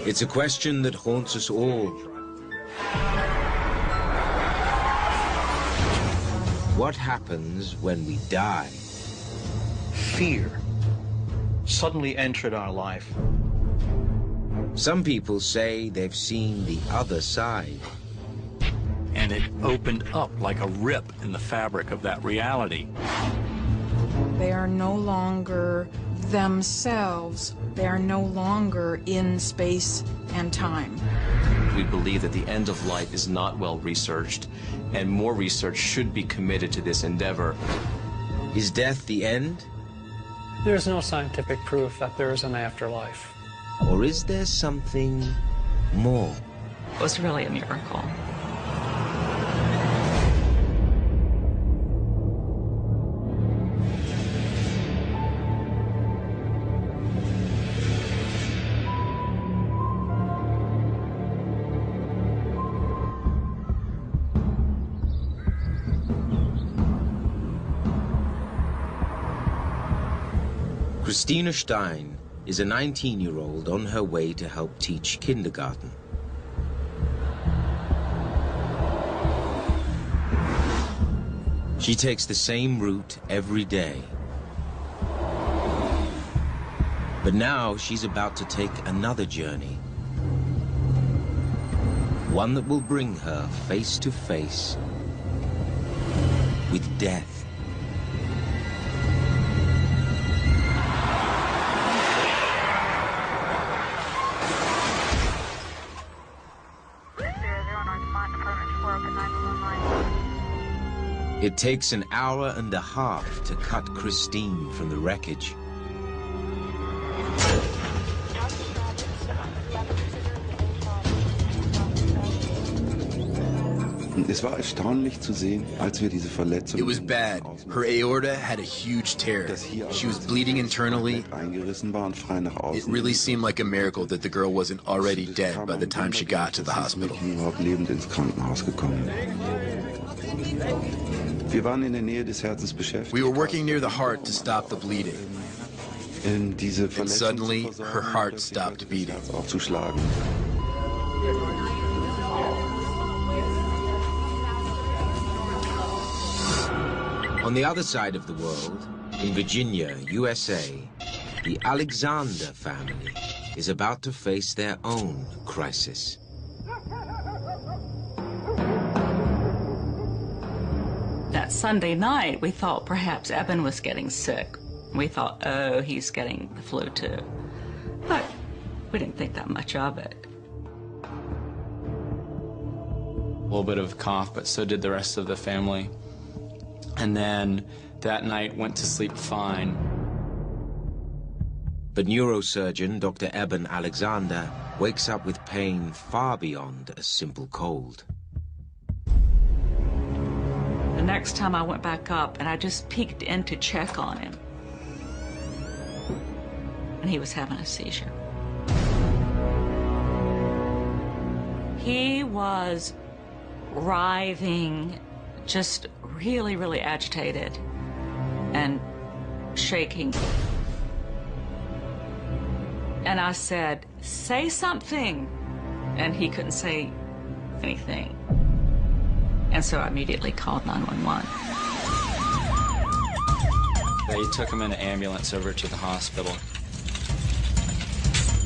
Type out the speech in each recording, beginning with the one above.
It's a question that haunts us all. What happens when we die? Fear suddenly entered our life. Some people say they've seen the other side. And it opened up like a rip in the fabric of that reality. They are no longer themselves. They are no longer in space and time. We believe that the end of life is not well researched, and more research should be committed to this endeavor. Is death the end? There's no scientific proof that there is an afterlife. Or is there something more? It was really a miracle. Christina Stein is a 19-year-old on her way to help teach kindergarten. She takes the same route every day. But now she's about to take another journey. One that will bring her face to face with death. It takes an hour and a half to cut Christine from the wreckage. Es war erstaunlich zu sehen, als wir diese Verletzung. It was bad. Her aorta had a huge tear. She was bleeding internally. It really seemed like a miracle that the girl wasn't already dead by the time she got to the hospital. Lebend ins Krankenhaus gekommen. Wir waren in der Nähe des Herzens beschäftigt. We were working near the heart to stop the bleeding. And suddenly, her heart stopped beating. On the other side of the world, in Virginia, USA, the Alexander family is about to face their own crisis. That Sunday night, we thought perhaps Eben was getting sick. We thought, oh, he's getting the flu too. But we didn't think that much of it. A little bit of cough, but so did the rest of the family. And then that night went to sleep fine. But neurosurgeon Dr. Eben Alexander wakes up with pain far beyond a simple cold. The next time I went back up and I just peeked in to check on him. And he was having a seizure. He was writhing, just really, really agitated and shaking. And I said, say something. And he couldn't say anything. And so I immediately called 911. They took him in an ambulance over to the hospital.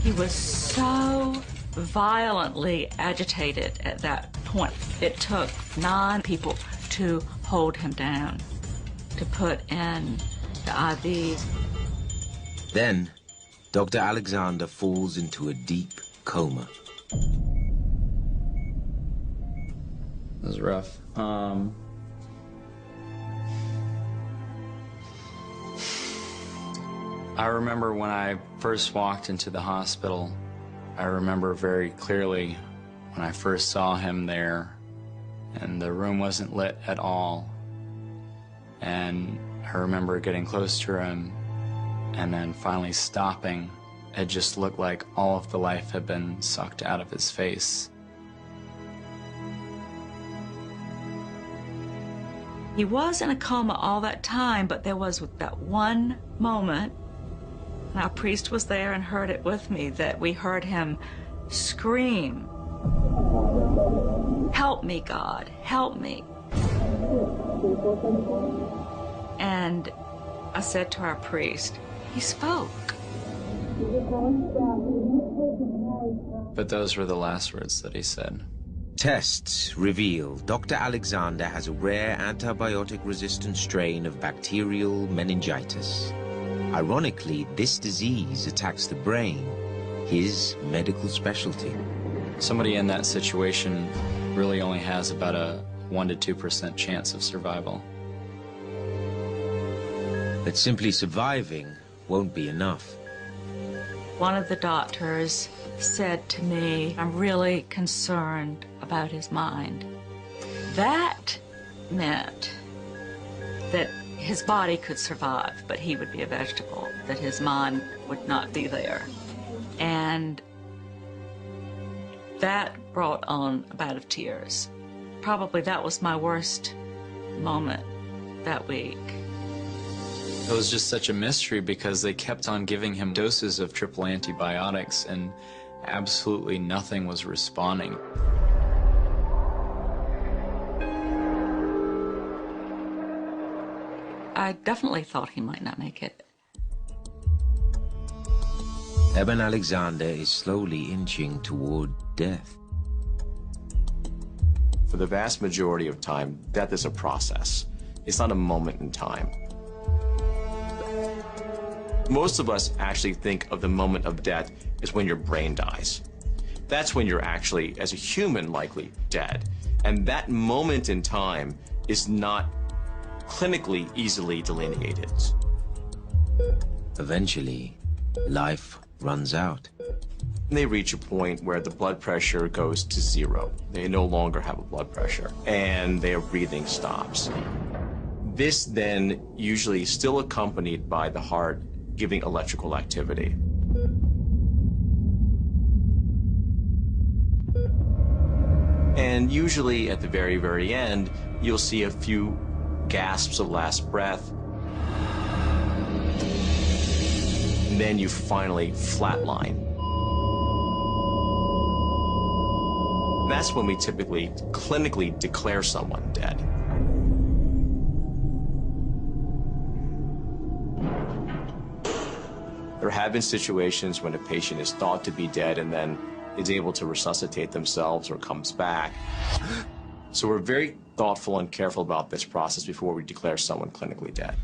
He was so violently agitated at that point. It took 9 people to hold him down, to put in the IVs. Then, Dr. Alexander falls into a deep coma. It was rough. I remember when I first walked into the hospital, I remember very clearly when I first saw him there, and the room wasn't lit at all. And I remember getting close to him and then finally stopping. It just looked like all of the life had been sucked out of his face. He was in a coma all that time, but there was that one moment, and our priest was there and heard it with me, that we heard him scream, "Help me, God, help me." And I said to our priest, he spoke. But those were the last words that he said. Tests reveal Dr. Alexander has a rare antibiotic-resistant strain of bacterial meningitis. Ironically, this disease attacks the brain, his medical specialty. Somebody in that situation really only has about a 1 to 2% chance of survival. But simply surviving won't be enough. One of the doctors said to me, "I'm really concerned about his mind." That meant that his body could survive, but he would be a vegetable, that his mind would not be there. And that brought on a bout of tears. Probably that was my worst moment that week. It was just such a mystery because they kept on giving him doses of triple antibiotics and absolutely nothing was responding. I definitely thought he might not make it. Eben Alexander is slowly inching toward death. For the vast majority of time, death is a process. It's not a moment in time. Most of us actually think of the moment of death as when your brain dies. That's when you're actually, as a human, likely dead. And that moment in time is not clinically easily delineated. Eventually, life runs out. They reach a point where the blood pressure goes to 0. They no longer have a blood pressure, and their breathing stops. This then usually is still accompanied by the heart giving electrical activity. And usually at the very, very end, you'll see a few gasps of last breath. And then you finally flatline. That's when we typically clinically declare someone dead. There have been situations when a patient is thought to be dead and then is able to resuscitate themselves or comes back. So we're very thoughtful and careful about this process before we declare someone clinically dead.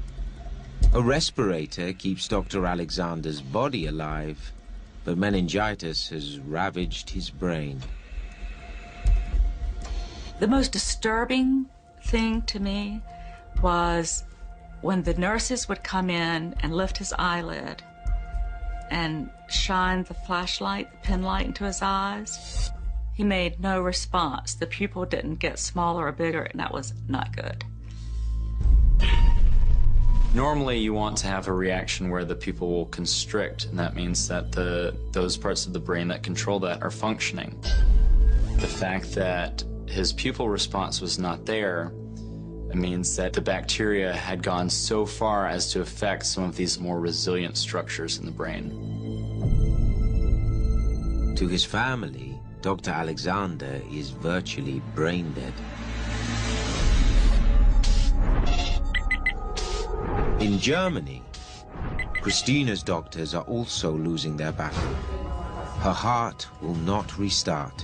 A respirator keeps Dr. Alexander's body alive, but meningitis has ravaged his brain. The most disturbing thing to me was when the nurses would come in and lift his eyelid and shine the flashlight, the pin light into his eyes. He made no response. The pupil didn't get smaller or bigger, and that was not good. Normally, you want to have a reaction where the pupil will constrict, and that means that those parts of the brain that control that are functioning. The fact that his pupil response was not there, it means that the bacteria had gone so far as to affect some of these more resilient structures in the brain. To his family, Dr. Alexander is virtually brain dead. In Germany, Christina's doctors are also losing their battle. Her heart will not restart.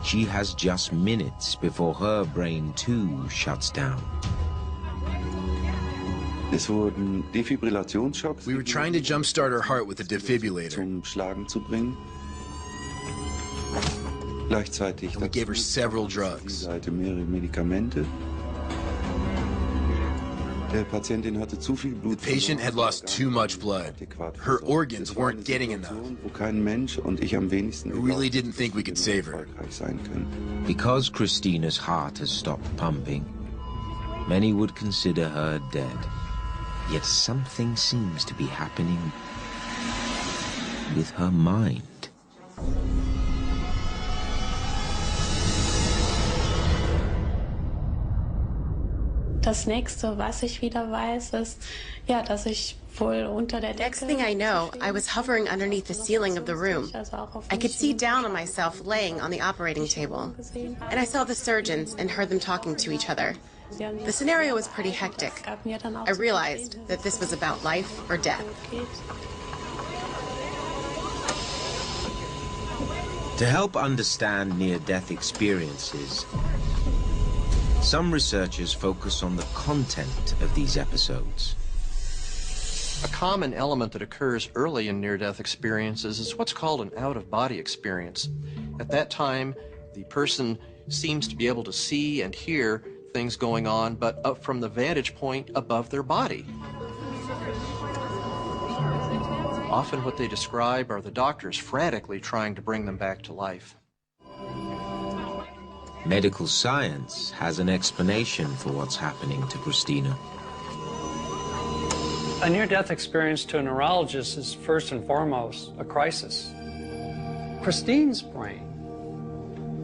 She has just minutes before her brain too shuts down. Es wurden Defibrillationsschocks. We were trying to jumpstart her heart with a defibrillator. Zum Schlagen zu bringen. Gleichzeitig And we gave her several drugs. Seite mehrere Medikamente. Der Patientin hatte zu viel Blut. The patient had lost too much blood. Her organs weren't getting enough. Wo kein Mensch und ich am wenigsten We really didn't think we could save her. sein können. Because Christina's heart has stopped pumping, many would consider her dead. Yet something seems to be happening with her mind. Das nächste, was ich wieder weiß, ist, ja, dass ich wohl unter der Decke. Next thing I know, I was hovering underneath the ceiling of the room. I could see down on myself laying on the operating table. And I saw the surgeons and heard them talking to each other. The scenario was pretty hectic. I realized that this was about life or death. To help understand near-death experiences, some researchers focus on the content of these episodes. A common element that occurs early in near-death experiences is what's called an out-of-body experience. At that time, the person seems to be able to see and hear things going on, but up from the vantage point above their body. Often what they describe are the doctors frantically trying to bring them back to life. Medical science has an explanation for what's happening to Christina. A near-death experience to a neurologist is first and foremost a crisis. Christine's brain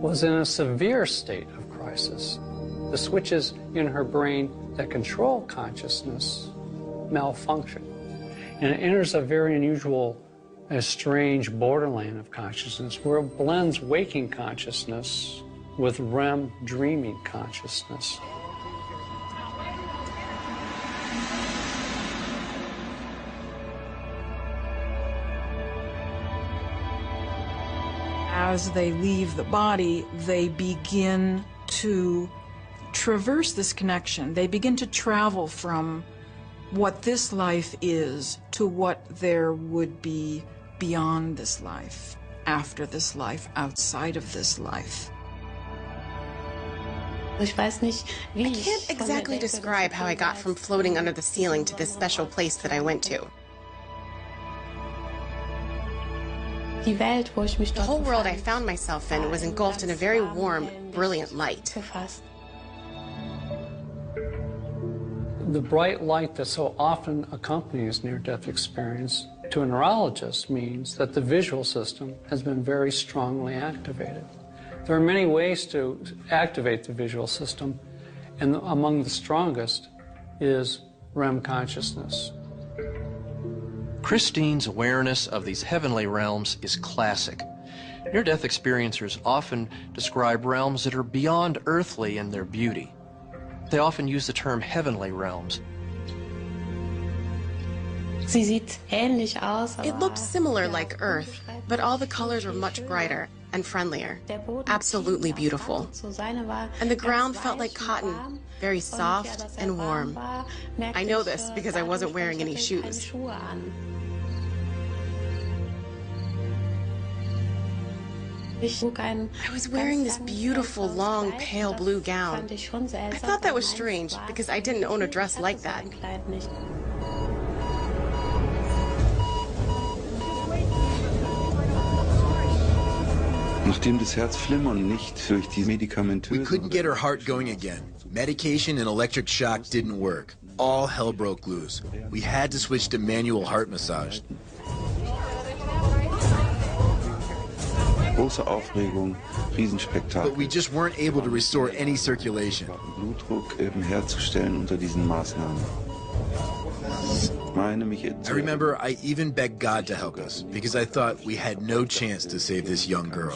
was in a severe state of crisis. The switches in her brain that control consciousness malfunction. And it enters a very unusual, a strange borderland of consciousness where it blends waking consciousness with REM dreaming consciousness. As they leave the body, they begin to traverse this connection. They begin to travel from what this life is to what there would be beyond this life, after this life, outside of this life. I can't exactly describe how I got from floating under the ceiling to this special place that I went to. The whole world I found myself in was engulfed in a very warm, brilliant light. The bright light that so often accompanies near-death experience to a neurologist means that the visual system has been very strongly activated. There are many ways to activate the visual system, and among the strongest is REM consciousness. Christine's awareness of these heavenly realms is classic. Near-death experiencers often describe realms that are beyond earthly in their beauty. They often use the term heavenly realms. It looked similar like Earth, but all the colors were much brighter and friendlier. Absolutely beautiful. And the ground felt like cotton, very soft and warm. I know this because I wasn't wearing any shoes. I was wearing this beautiful, long, pale blue gown. I thought that was strange because I didn't own a dress like that. We couldn't get her heart going again. Medication and electric shock didn't work. All hell broke loose. We had to switch to manual heart massage. But we just weren't able to restore any circulation. I remember I even begged God to help us because I thought we had no chance to save this young girl.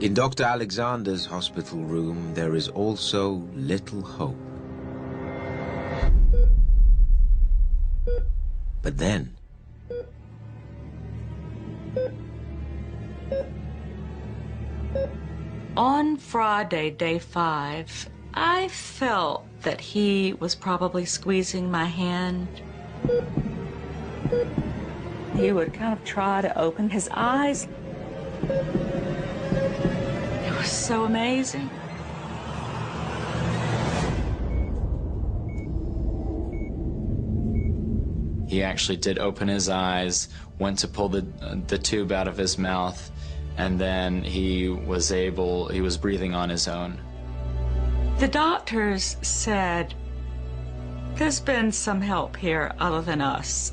In Dr. Alexander's hospital room, there is also little hope. But then, on Friday, day 5, I felt that he was probably squeezing my hand. He would kind of try to open his eyes. It was so amazing. He actually did open his eyes, went to pull the tube out of his mouth, and then he was breathing on his own. The doctors said, there's been some help here other than us.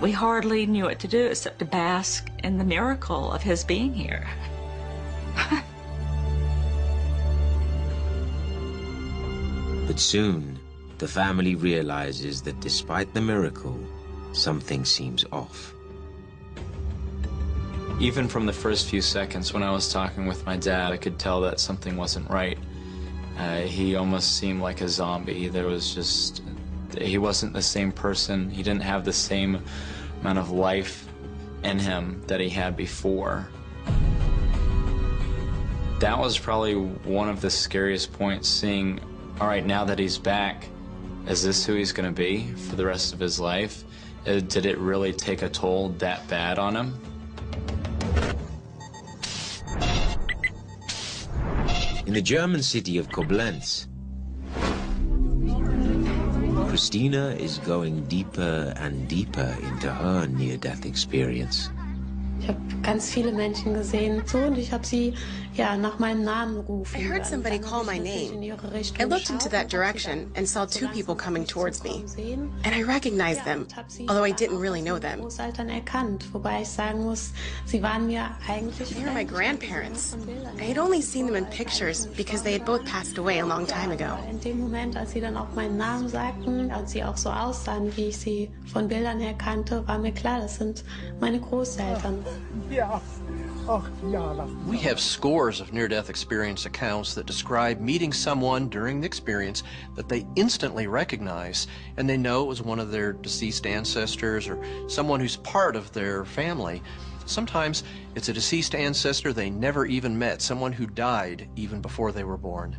We hardly knew what to do except to bask in the miracle of his being here. But soon, the family realizes that despite the miracle, something seems off. Even from the first few seconds when I was talking with my dad, I could tell that something wasn't right. He almost seemed like a zombie. He wasn't the same person. He didn't have the same amount of life in him that he had before. That was probably one of the scariest points, seeing, all right, now that he's back, is this who he's going to be for the rest of his life? Did it really take a toll that bad on him? In the German city of Koblenz, Christina is going deeper and deeper into her near-death experience. Ich habe ganz viele Menschen gesehen, und ich habe sie nach meinem Namen rufen. I heard somebody call my name. I looked into that direction and saw two people coming towards me. And I recognized them, although I didn't really know them. Wobei ich sagen muss, sie waren mir eigentlich They were my grandparents. I had only seen them in pictures because they had both passed away a long time ago. In dem Moment, als sie dann auch meinen Namen sagten und sie auch so aussahen, wie ich sie von Bildern her kannte, war mir klar, das sind meine Großeltern. We have scores of near-death experience accounts that describe meeting someone during the experience that they instantly recognize, and they know it was one of their deceased ancestors or someone who's part of their family. Sometimes it's a deceased ancestor they never even met, someone who died even before they were born.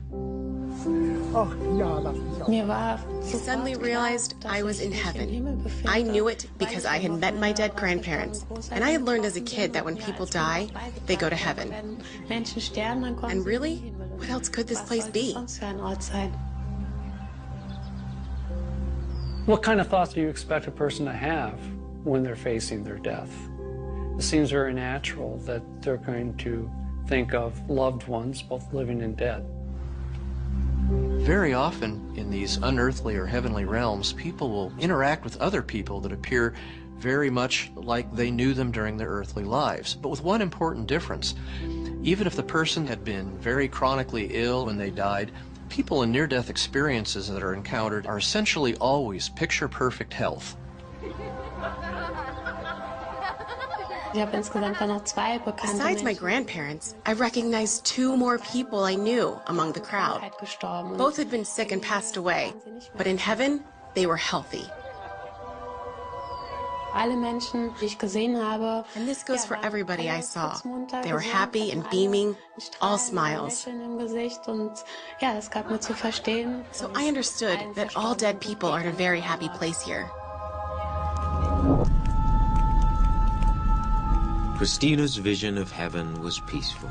I suddenly realized I was in heaven. I knew it because I had met my dead grandparents, and I had learned as a kid that when people die, they go to heaven. And really, what else could this place be? What kind of thoughts do you expect a person to have when they're facing their death? It seems very natural that they're going to think of loved ones, both living and dead. Very often in these unearthly or heavenly realms, people will interact with other people that appear very much like they knew them during their earthly lives, but with one important difference. Even if the person had been very chronically ill when they died, people in near-death experiences that are encountered are essentially always picture-perfect health. Besides my grandparents, I recognized two more people I knew among the crowd. Both had been sick and passed away, but in heaven, they were healthy. And this goes for everybody I saw. They were happy and beaming, all smiles. So I understood that all dead people are in a very happy place here. Christina's vision of heaven was peaceful.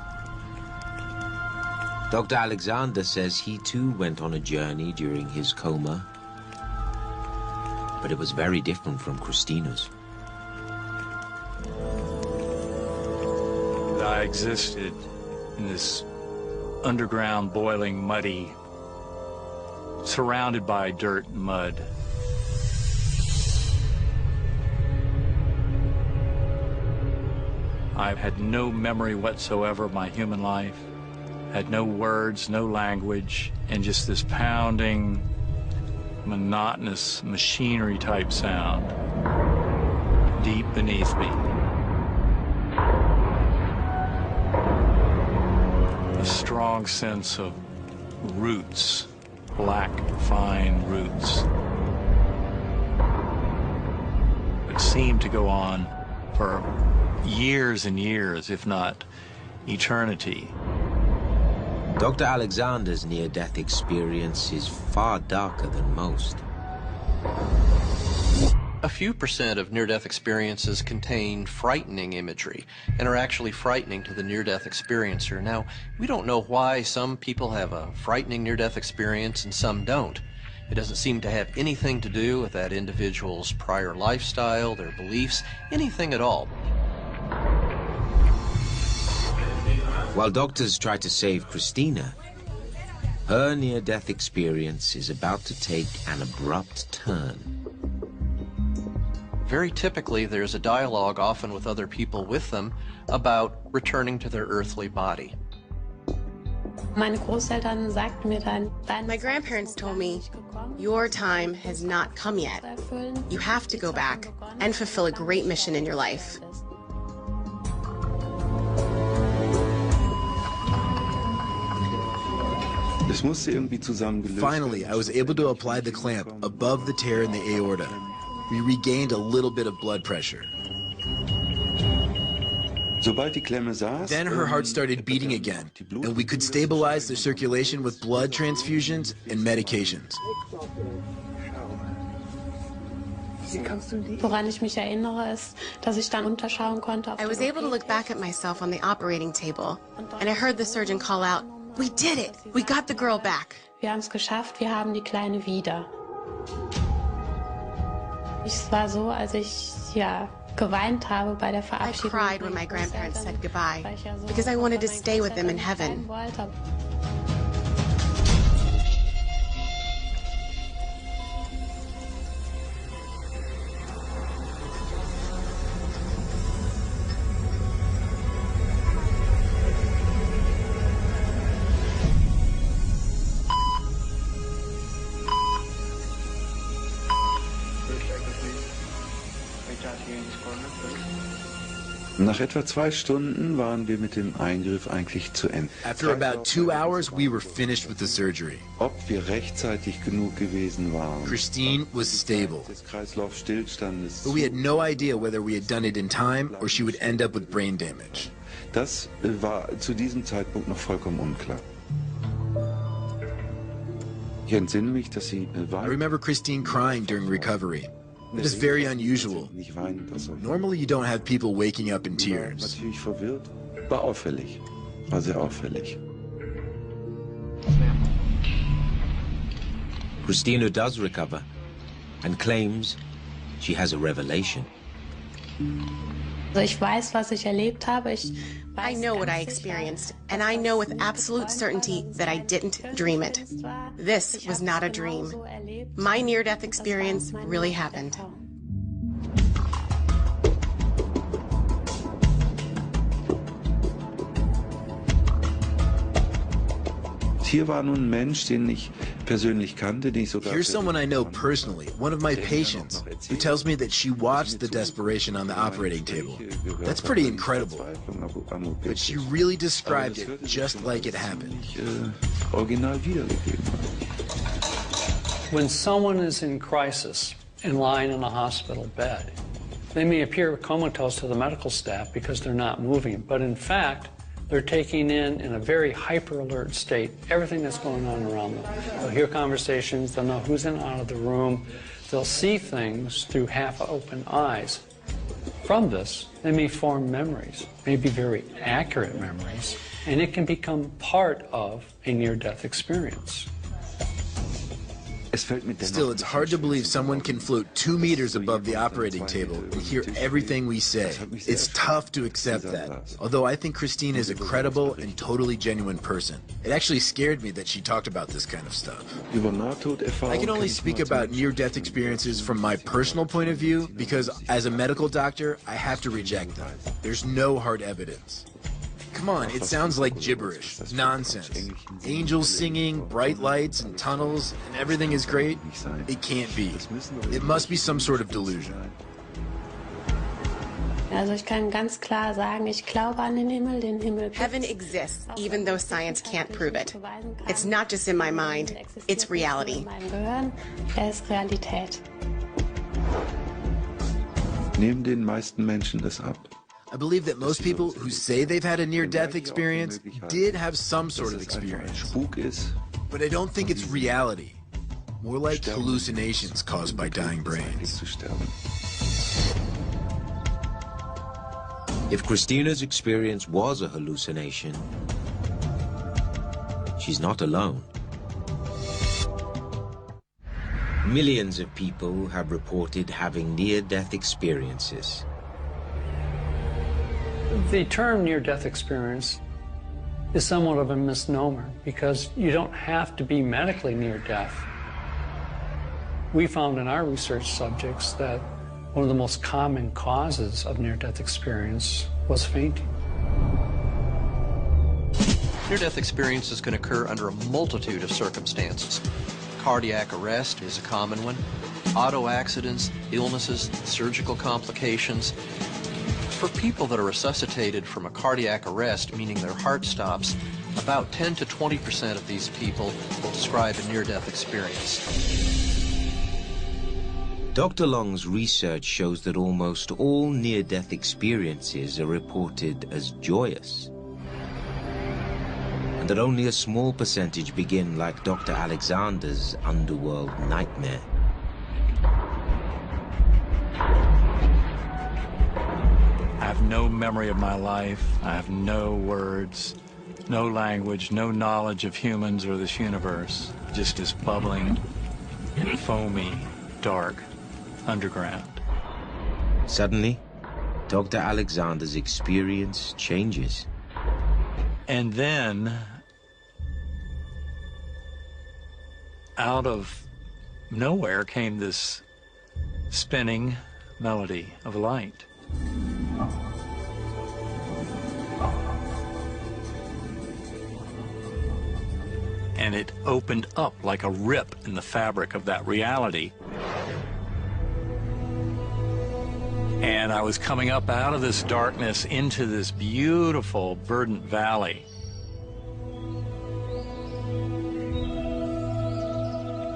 Dr. Alexander says he too went on a journey during his coma, but it was very different from Christina's. I existed in this underground, boiling, muddy, surrounded by dirt and mud. I had no memory whatsoever of my human life, had no words, no language, and just this pounding, monotonous machinery-type sound deep beneath me. A strong sense of roots, black, fine roots. It seemed to go on for years and years, if not eternity. Dr. Alexander's near-death experience is far darker than most. A few percent of near-death experiences contain frightening imagery and are actually frightening to the near-death experiencer. Now, we don't know why some people have a frightening near-death experience and some don't. It doesn't seem to have anything to do with that individual's prior lifestyle, their beliefs, anything at all. While doctors try to save Christina, her near-death experience is about to take an abrupt turn. Very typically, there's a dialogue, often with other people with them, about returning to their earthly body. Meine Großeltern sagten mir dann, My grandparents told me, your time has not come yet. You have to go back and fulfill a great mission in your life. Finally, I was able to apply the clamp above the tear in the aorta. We regained a little bit of blood pressure. Then her heart started beating again, and we could stabilize the circulation with blood transfusions and medications. Woran ich mich erinnere, ist, dass ich dann unterschauen konnte. I was able to look back at myself on the operating table, and I heard the surgeon call out, "We did it! We got the girl back!" Wir haben es geschafft, wir haben die Kleine wieder. Es war so, als ich geweint habe bei der I Verabschiedung. cried when my grandparents said goodbye, because I wanted to stay with them in heaven. Nach etwa 2 Stunden waren wir mit dem Eingriff eigentlich zu Ende. After about 2 hours, we were finished with the surgery. Ob wir rechtzeitig genug gewesen waren. Christine was stable, Des Kreislaufstillstandes. but we had no idea whether we had done it in time or she would end up with brain damage. Das war zu diesem Zeitpunkt noch vollkommen unklar. Ich entsinne mich, dass sie I remember Christine crying during recovery. It is very unusual. Normally you don't have people waking up in tears. Natürlich verwirrt. War auffällig. War sehr auffällig. Christina does recover and claims she has a revelation. Also ich weiß, was ich erlebt habe. I know what I experienced, and I know with absolute certainty that I didn't dream it. This was not a dream. My near-death experience really happened. Hier war nun ein Mensch, den ich persönlich kannte, den ich sogar... Here's someone I know personally, one of my patients, who tells me that she watched the desperation on the operating table. That's pretty incredible. But she really described it just like it happened. Original wiedergegeben. When someone is in crisis and lying in a hospital bed, they may appear comatose to the medical staff because they're not moving, but in fact, they're taking in a very hyper-alert state, everything that's going on around them. They'll hear conversations, they'll know who's in and out of the room, they'll see things through half-open eyes. From this, they may form memories, maybe very accurate memories, and it can become part of a near-death experience. Still, it's hard to believe someone can float 2 meters above the operating table and hear everything we say. It's tough to accept that, although I think Christine is a credible and totally genuine person. It actually scared me that she talked about this kind of stuff. I can only speak about near-death experiences from my personal point of view because, as a medical doctor, I have to reject them. There's no hard evidence. Come on, it sounds like gibberish, nonsense. Angels singing, bright lights and tunnels, and everything is great? It can't be. It must be some sort of delusion. Also ich kann ganz klar sagen, ich glaube an den Himmel gibt's. Heaven exists, even though science can't prove it. It's not just in my mind, it's reality. In meinem Gehirn, ist Realität. Nehmen den meisten Menschen das ab. I believe that most people who say they've had a near-death experience did have some sort of experience. But I don't think it's reality. More like hallucinations caused by dying brains. If Christina's experience was a hallucination, she's not alone. Millions of people have reported having near-death experiences. The term near-death experience is somewhat of a misnomer because you don't have to be medically near death. We found in our research subjects that One of the most common causes of near-death experience was fainting. Near-death experiences can occur under a multitude of circumstances. Cardiac arrest is a common one. Auto accidents, illnesses, surgical complications. For people that are resuscitated from a cardiac arrest, meaning their heart stops, about 10 to 20% of these people will describe a near-death experience. Dr. Long's research shows that almost all near-death experiences are reported as joyous, and that only a small percentage begin like Dr. Alexander's underworld nightmare. I have no memory of my life. I have no words, no language, no knowledge of humans or this universe. Just this bubbling, foamy, dark underground. Suddenly, Dr. Alexander's experience changes. And then, out of nowhere came this spinning melody of light. And it opened up like a rip in the fabric of that reality. And I was coming up out of this darkness into this beautiful, verdant valley.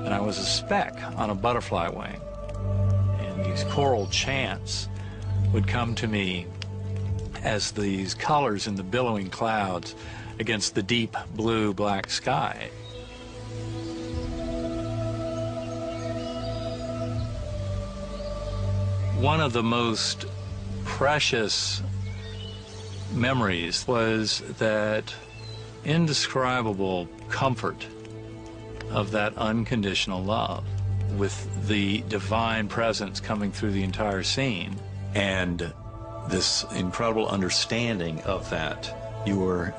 And I was a speck on a butterfly wing. And these choral chants would come to me as these colors in the billowing clouds against the deep blue black sky. One of the most precious memories was that indescribable comfort of that unconditional love, with the divine presence coming through the entire scene, and this incredible understanding of that. You are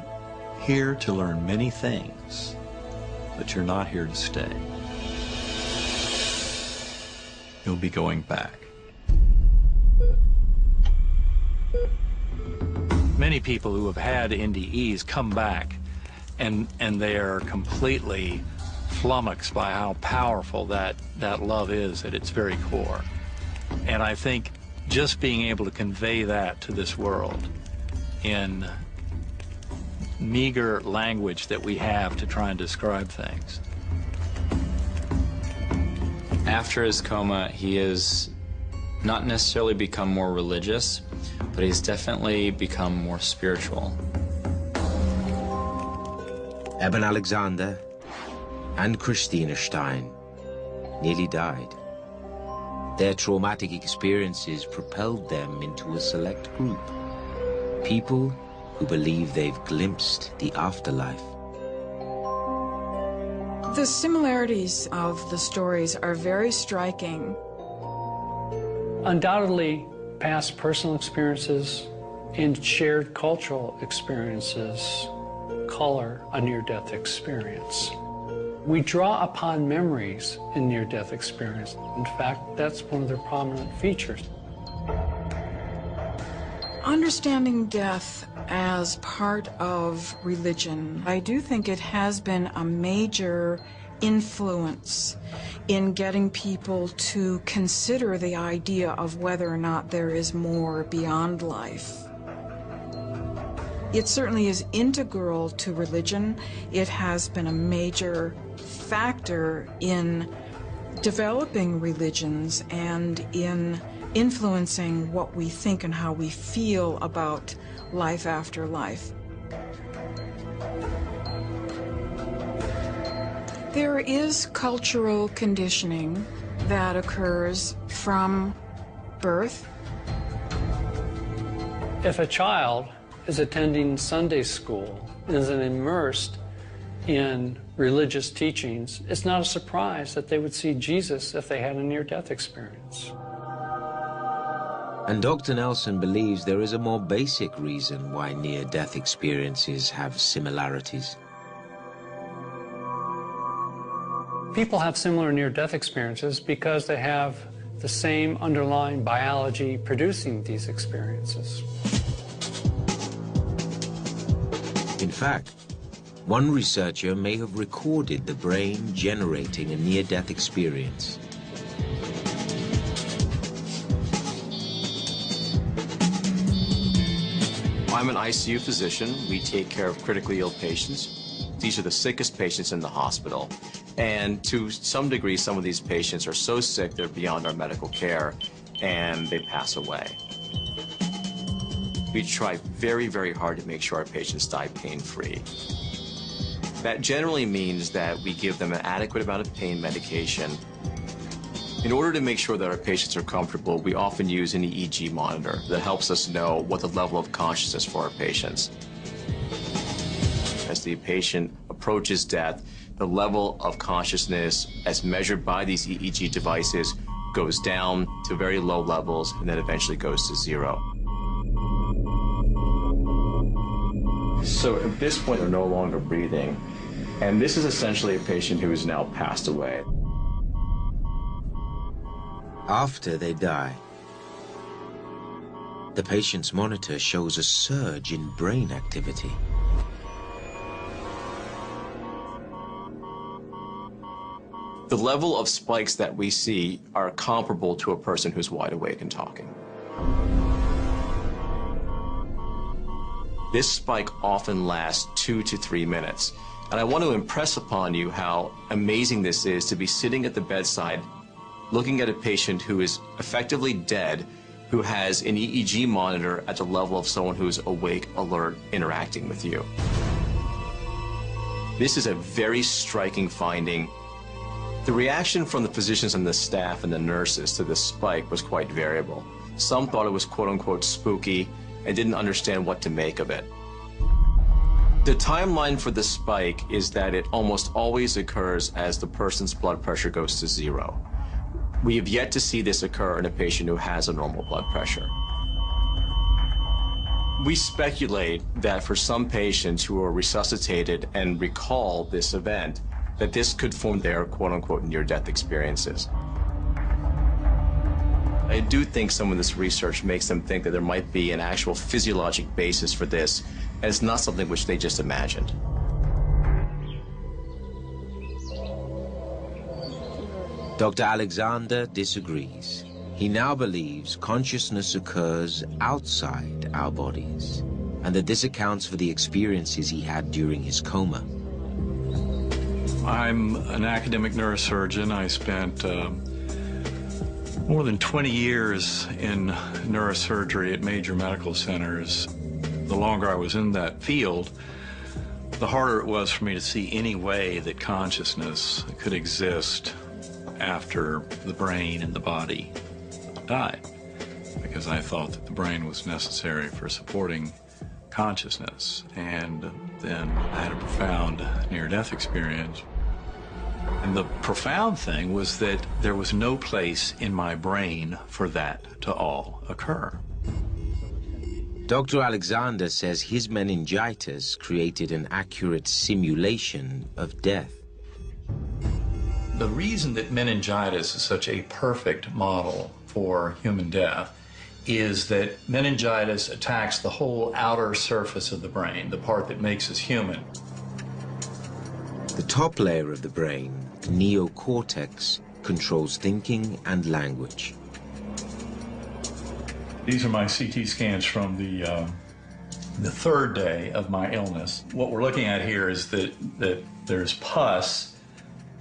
here to learn many things, but you're not here to stay. You'll be going back. Many people who have had NDEs come back and they are completely flummoxed by how powerful that love is at its very core. And I think just being able to convey that to this world in meager language that we have to try and describe things. After his coma, he has not necessarily become more religious, but he's definitely become more spiritual. Eben Alexander and Christina Stein nearly died. Their traumatic experiences propelled them into a select group. People who believe they've glimpsed the afterlife. The similarities of the stories are very striking. Undoubtedly, past personal experiences and shared cultural experiences color a near-death experience. We draw upon memories in near-death experience. In fact, that's one of their prominent features. Understanding death as part of religion, I do think it has been a major influence in getting people to consider the idea of whether or not there is more beyond life. It certainly is integral to religion. It has been a major factor in developing religions and in influencing what we think and how we feel about life after life. There is cultural conditioning that occurs from birth. If a child is attending Sunday school and is immersed in religious teachings, it's not a surprise that they would see Jesus if they had a near-death experience. And Dr. Nelson believes there is a more basic reason why near-death experiences have similarities. People have similar near-death experiences because they have the same underlying biology producing these experiences. In fact, one researcher may have recorded the brain generating a near-death experience. I'm an ICU physician. We take care of critically ill patients. These are the sickest patients in the hospital. And to some degree, some of these patients are so sick they're beyond our medical care, and they pass away. We try very, very hard to make sure our patients die pain-free. That generally means that we give them an adequate amount of pain medication. In order to make sure that our patients are comfortable, we often use an EEG monitor that helps us know what the level of consciousness for our patients. As the patient approaches death, the level of consciousness as measured by these EEG devices goes down to very low levels and then eventually goes to zero. So at this point, they're no longer breathing. And this is essentially a patient who has now passed away. After they die, the patient's monitor shows a surge in brain activity. The level of spikes that we see are comparable to a person who's wide awake and talking. This spike often lasts 2 to 3 minutes. And I want to impress upon you how amazing this is to be sitting at the bedside looking at a patient who is effectively dead, who has an EEG monitor at the level of someone who's awake, alert, interacting with you. This is a very striking finding. The reaction from the physicians and the staff and the nurses to this spike was quite variable. Some thought it was quote-unquote spooky and didn't understand what to make of it. The timeline for the spike is that it almost always occurs as the person's blood pressure goes to zero. We have yet to see this occur in a patient who has a normal blood pressure. We speculate that for some patients who are resuscitated and recall this event, that this could form their quote-unquote near-death experiences. I do think some of this research makes them think that there might be an actual physiologic basis for this, and it's not something which they just imagined. Dr. Alexander disagrees. He now believes consciousness occurs outside our bodies, and that this accounts for the experiences he had during his coma. I'm an academic neurosurgeon. I spent more than 20 years in neurosurgery at major medical centers. The longer I was in that field, the harder it was for me to see any way that consciousness could exist after the brain and the body died, because I thought that the brain was necessary for supporting consciousness. And then I had a profound near-death experience. And the profound thing was that there was no place in my brain for that to all occur. Dr. Alexander says his meningitis created an accurate simulation of death. The reason that meningitis is such a perfect model for human death is that meningitis attacks the whole outer surface of the brain, the part that makes us human. The top layer of the brain, neocortex, controls thinking and language. These are my CT scans from the third day of my illness. What we're looking at here is that there's pus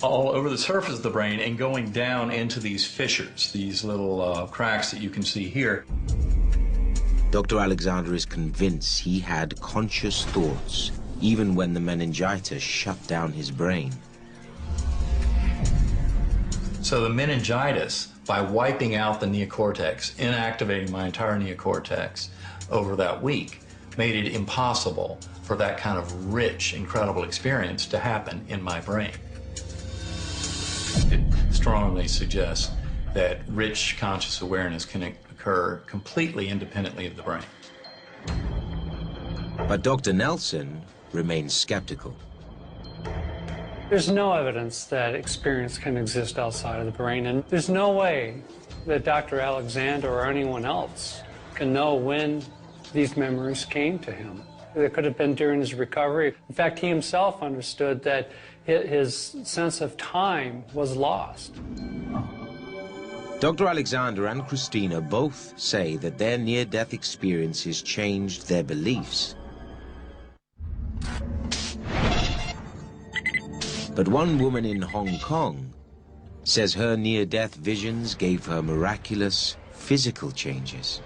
all over the surface of the brain and going down into these fissures, these little cracks that you can see here. Dr. Alexander is convinced he had conscious thoughts, even when the meningitis shut down his brain. So the meningitis, by wiping out the neocortex, inactivating my entire neocortex over that week, made it impossible for that kind of rich, incredible experience to happen in my brain. It strongly suggests that rich conscious awareness can occur completely independently of the brain. But Dr. Nelson remains skeptical. There's no evidence that experience can exist outside of the brain, and there's no way that Dr. Alexander or anyone else can know when these memories came to him. It could have been during his recovery. In fact, he himself understood that his sense of time was lost. Dr. Alexander and Christina both say that their near-death experiences changed their beliefs. But one woman in Hong Kong says her near-death visions gave her miraculous physical changes.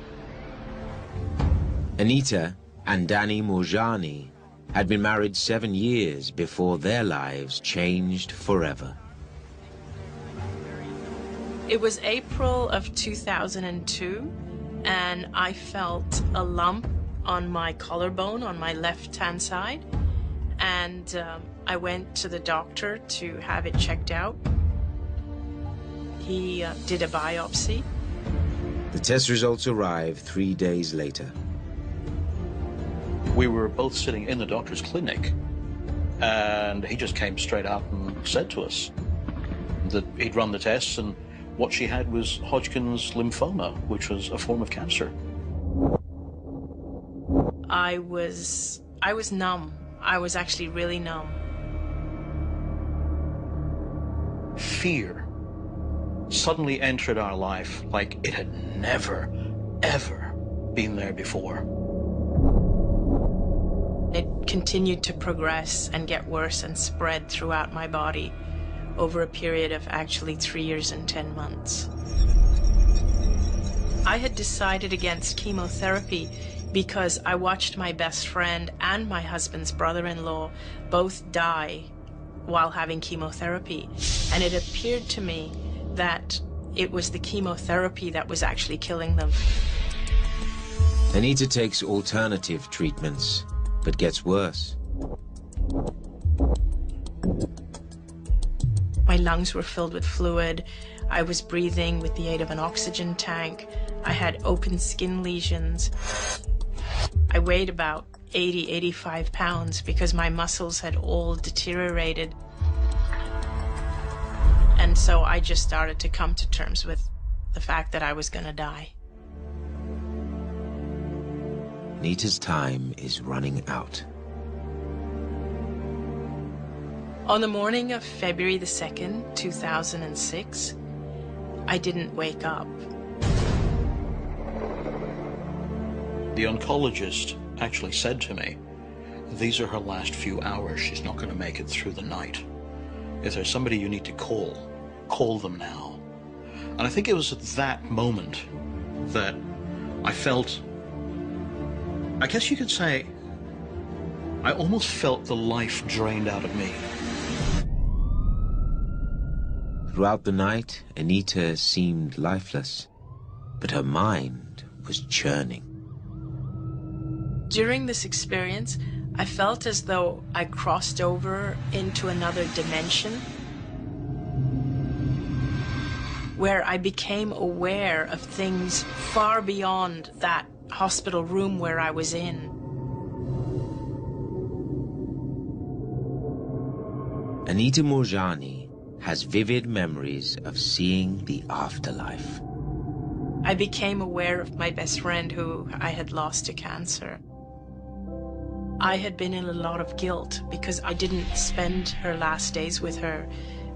Anita and Danny Moorjani had been married 7 years before their lives changed forever. It was April of 2002, and I felt a lump on my collarbone on my left-hand side, and I went to the doctor to have it checked out. He did a biopsy. The test results arrived 3 days later. We were both sitting in the doctor's clinic, and he just came straight out and said to us that he'd run the tests, and what she had was Hodgkin's lymphoma, which was a form of cancer. I was numb. I was actually really numb. Fear suddenly entered our life like it had never, ever been there before. It continued to progress and get worse and spread throughout my body over a period of actually 3 years and 10 months. I had decided against chemotherapy because I watched my best friend and my husband's brother-in-law both die while having chemotherapy, and it appeared to me that it was the chemotherapy that was actually killing them. Anita takes alternative treatments, but gets worse. My lungs were filled with fluid. I was breathing with the aid of an oxygen tank. I had open skin lesions. I weighed about 80, 85 pounds because my muscles had all deteriorated. And so I just started to come to terms with the fact that I was going to die. Anita's time is running out. On the morning of February the 2nd, 2006, I didn't wake up. The oncologist actually said to me, these are her last few hours. She's not going to make it through the night. If there's somebody you need to call them now. And I think it was at that moment that I felt, I guess you could say, I almost felt the life drained out of me. Throughout the night, Anita seemed lifeless, but her mind was churning. During this experience, I felt as though I crossed over into another dimension where I became aware of things far beyond that hospital room where I was in. Anita Moorjani has vivid memories of seeing the afterlife. I became aware of my best friend who I had lost to cancer. I had been in a lot of guilt because I didn't spend her last days with her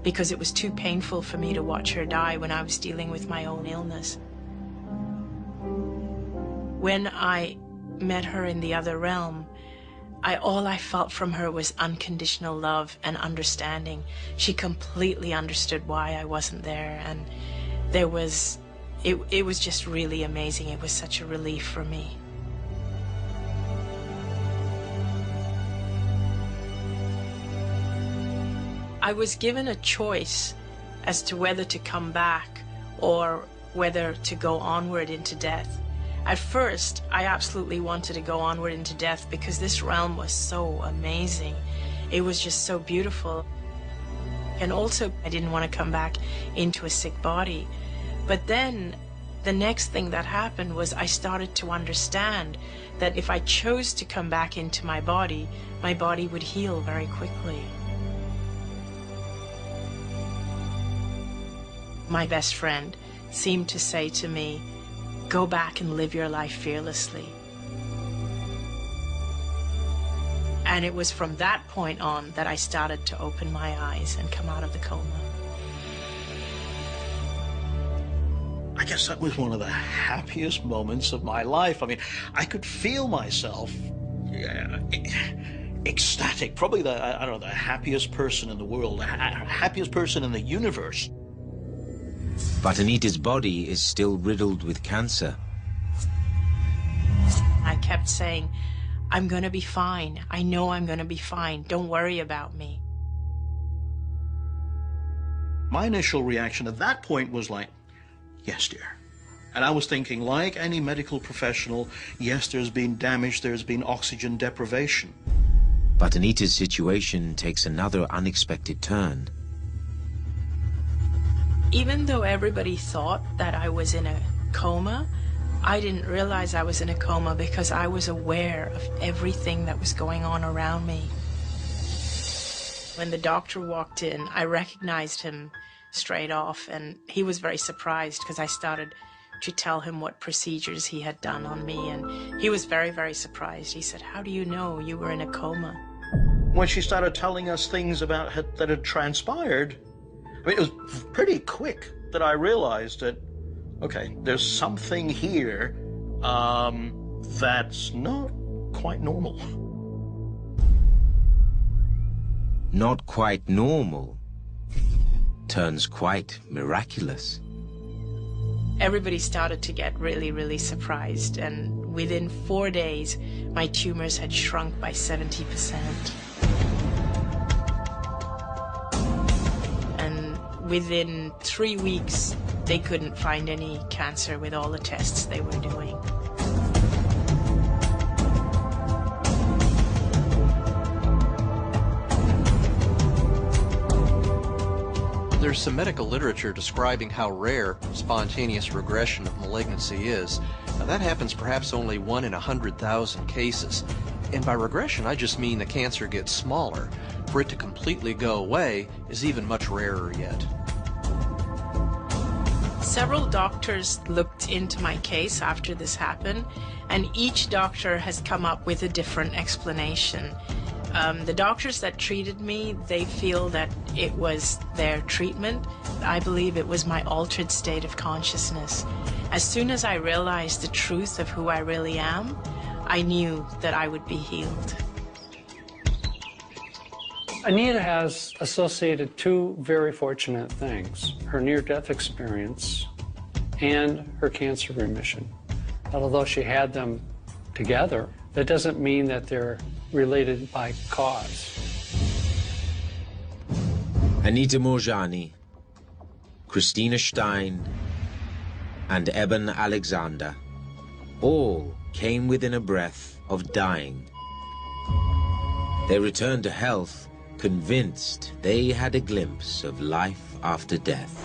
because it was too painful for me to watch her die when I was dealing with my own illness. When I met her in the other realm, all I felt from her was unconditional love and understanding. She completely understood why I wasn't there, and it was just really amazing. It was such a relief for me. I was given a choice as to whether to come back or whether to go onward into death. At first, I absolutely wanted to go onward into death because this realm was so amazing. It was just so beautiful. And also, I didn't want to come back into a sick body. But then, the next thing that happened was I started to understand that if I chose to come back into my body would heal very quickly. My best friend, seemed to say to me, go back and live your life fearlessly. And it was from that point on that I started to open my eyes and come out of the coma. I guess that was one of the happiest moments of my life. I mean, I could feel myself ecstatic, probably the happiest person in the world, the happiest person in the universe. But Anita's body is still riddled with cancer. I kept saying, I'm going to be fine. I know I'm going to be fine. Don't worry about me. My initial reaction at that point was like, yes, dear. And I was thinking, like any medical professional, yes, there's been damage, there's been oxygen deprivation. But Anita's situation takes another unexpected turn. Even though everybody thought that I was in a coma, I didn't realize I was in a coma because I was aware of everything that was going on around me. When the doctor walked in, I recognized him straight off, and he was very surprised because I started to tell him what procedures he had done on me, and he was very, very surprised. He said, how do you know you were in a coma? When she started telling us things about that had transpired, I mean, it was pretty quick that I realized that, okay, there's something here that's not quite normal. Not quite normal turns quite miraculous. Everybody started to get really, really surprised, and within 4 days, my tumors had shrunk by 70%. And within 3 weeks, they couldn't find any cancer with all the tests they were doing. There's some medical literature describing how rare spontaneous regression of malignancy is. Now, that happens perhaps only 1 in 100,000 cases. And by regression, I just mean the cancer gets smaller. For it to completely go away is even much rarer yet. Several doctors looked into my case after this happened, and each doctor has come up with a different explanation. The doctors that treated me, they feel that it was their treatment. I believe it was my altered state of consciousness. As soon as I realized the truth of who I really am, I knew that I would be healed. Anita has associated two very fortunate things, her near-death experience and her cancer remission. Although she had them together, that doesn't mean that they're related by cause. Anita Moorjani, Christina Stein, and Eben Alexander all came within a breath of dying. They returned to health, convinced they had a glimpse of life after death.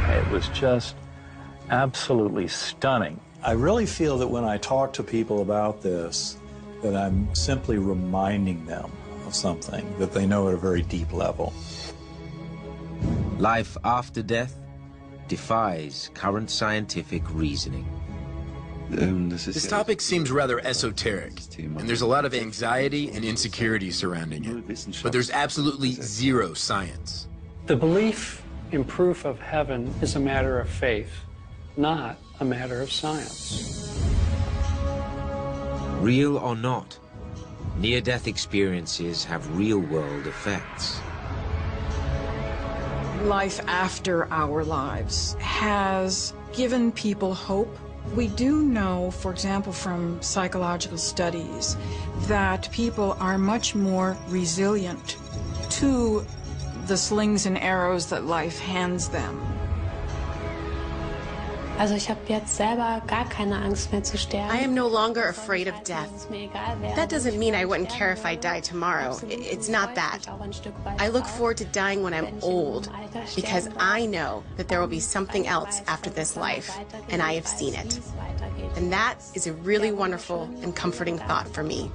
It was just absolutely stunning. I really feel that when I talk to people about this, that I'm simply reminding them of something that they know at a very deep level. Life after death defies current scientific reasoning. This topic seems rather esoteric, and there's a lot of anxiety and insecurity surrounding it, but there's absolutely zero science. The belief in proof of heaven is a matter of faith, not a matter of science. Real or not, near-death experiences have real-world effects. Life after our lives has given people hope. We do know, for example, from psychological studies, that people are much more resilient to the slings and arrows that life hands them. Also ich habe jetzt selber gar keine Angst mehr zu sterben. I am no longer afraid of death. That doesn't mean I wouldn't care if I die tomorrow. It's not that. I look forward to dying when I'm old, because I know that there will be something else after this life, and I have seen it. And that is a really wonderful and comforting thought for me.